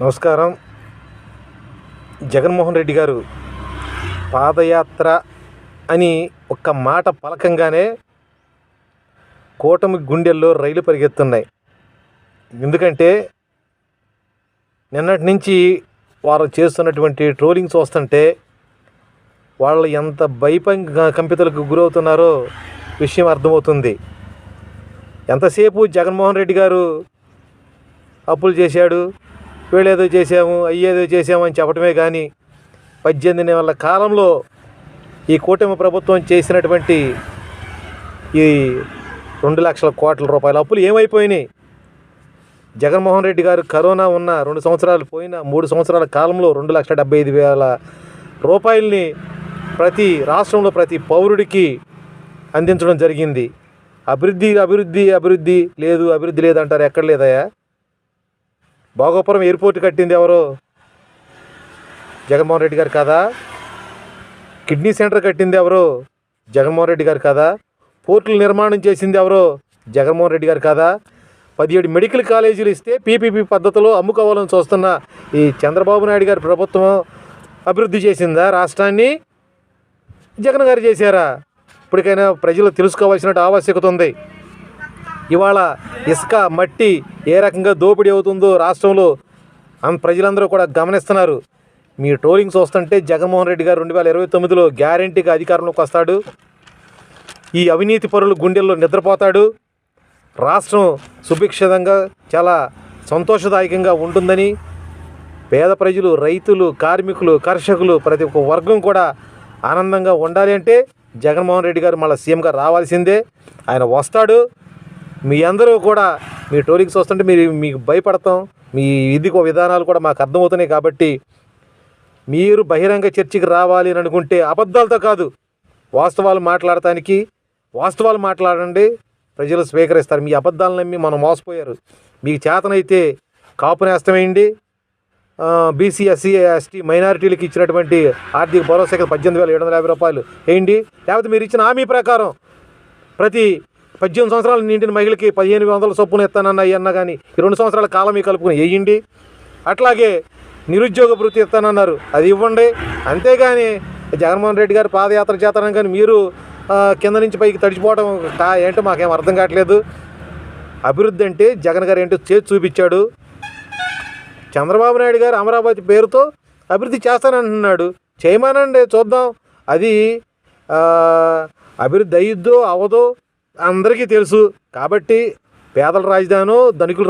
నమస్కారం. జగన్మోహన్ రెడ్డి గారు పాదయాత్ర అని ఒక్క మాట పలకంగానే కూటమి గుండెల్లో రైలు పరిగెత్తున్నాయి. ఎందుకంటే నిన్నటి నుంచి వారు చేస్తున్నటువంటి ట్రోలింగ్స్ వస్తుంటే వాళ్ళు ఎంత కంపితలకు గురవుతున్నారో విషయం అర్థమవుతుంది. ఎంతసేపు జగన్మోహన్ రెడ్డి గారు అప్పులు చేశాడు, వీళ్ళేదో చేసాము, అయ్యేదో చేసాము అని చెప్పడమే కానీ 18 నెలల కాలంలో ఈ కూటమి ప్రభుత్వం చేసినటువంటి ఈ 2,00,000 కోట్ల రూపాయల అప్పులు ఏమైపోయినాయి? జగన్మోహన్ రెడ్డి గారు కరోనా ఉన్న 2 సంవత్సరాలు పోయిన 3 సంవత్సరాల కాలంలో 2,75,000 రూపాయలని ప్రతి రాష్ట్రంలో ప్రతి పౌరుడికి అందించడం జరిగింది. అభివృద్ధి అభివృద్ధి అభివృద్ధి లేదు, అభివృద్ధి లేదంటారు. ఎక్కడ లేదయా? భోగాపురం ఎయిర్పోర్ట్ కట్టింది ఎవరో? జగన్మోహన్ రెడ్డి గారు కదా. కిడ్నీ సెంటర్ కట్టింది ఎవరో? జగన్మోహన్ రెడ్డి గారు కదా. పోర్టులు నిర్మాణం చేసింది ఎవరో? జగన్మోహన్ రెడ్డి గారు కదా. 17 మెడికల్ కాలేజీలు ఇస్తే పీపీపీ పద్ధతిలో అమ్ముకోవాలని చూస్తున్న ఈ చంద్రబాబు నాయుడు గారి ప్రభుత్వం అభివృద్ధి చేసిందా రాష్ట్రాన్ని? జగన్ గారు చేశారా? ఇప్పటికైనా ప్రజలు తెలుసుకోవాల్సిన ఆవశ్యకత ఉంది. ఇవాళ ఇసుక మట్టి ఏ రకంగా దోపిడీ అవుతుందో రాష్ట్రంలో ప్రజలందరూ కూడా గమనిస్తున్నారు. మీ ట్రోలింగ్స్ వస్తుంటే జగన్మోహన్ రెడ్డి గారు 2029లో గ్యారంటీగా అధికారంలోకి వస్తాడు. ఈ అవినీతి పరుల గుండెల్లో నిద్రపోతాడు. రాష్ట్రం సుభిక్షితంగా చాలా సంతోషదాయకంగా ఉంటుందని పేద ప్రజలు, రైతులు, కార్మికులు, కర్షకులు ప్రతి ఒక్క వర్గం కూడా ఆనందంగా ఉండాలి అంటే జగన్మోహన్ రెడ్డి గారు మళ్ళీ సీఎంగా రావాల్సిందే. ఆయన వస్తాడు. మీ అందరూ కూడా మీ ట్రోలింగ్స్ వస్తుంటే మీకు భయపడతాం. మీ విధానాలు కూడా మాకు అర్థమవుతున్నాయి. కాబట్టి మీరు బహిరంగ చర్చకి రావాలి అని అనుకుంటే అబద్ధాలతో కాదు, వాస్తవాలు మాట్లాడండి. ప్రజలు స్వీకరిస్తారు. మీ అబద్ధాలను నమ్మి మనం మోసపోయారు. మీకు చేతనైతే కాపు నేస్తం వేయండి. బీసీ, ఎస్సీ, ఎస్టీ మైనారిటీలకు ఇచ్చినటువంటి ఆర్థిక భరోసా 18,750 రూపాయలు వేయండి. లేకపోతే మీరు ఇచ్చిన హామీ ప్రకారం ప్రతి 18 సంవత్సరాలు నిండిన మహిళకి 1,500 చొప్పున ఇస్తానన్న కానీ ఈ 2 సంవత్సరాల కాలం మీ కలుపుకొని వేయండి. అట్లాగే నిరుద్యోగ భృతి ఇస్తానన్నారు, అది ఇవ్వండి. అంతేగాని జగన్మోహన్ రెడ్డి గారు పాదయాత్ర చేస్తారని కానీ మీరు కింద నుంచి పైకి తడిచిపోవడం ఏంటో మాకేం అర్థం కావట్లేదు. అభివృద్ధి అంటే జగన్ గారు ఏంటో చేసి చూపించాడు. చంద్రబాబు నాయుడు గారు అమరావతి పేరుతో అభివృద్ధి చేస్తానంటున్నాడు. చేయమానండి, చూద్దాం. అది అభివృద్ధి అయ్యిద్దో అవదో అందరికీ తెలుసు. కాబట్టి పేదల రాజధానో ధనికుల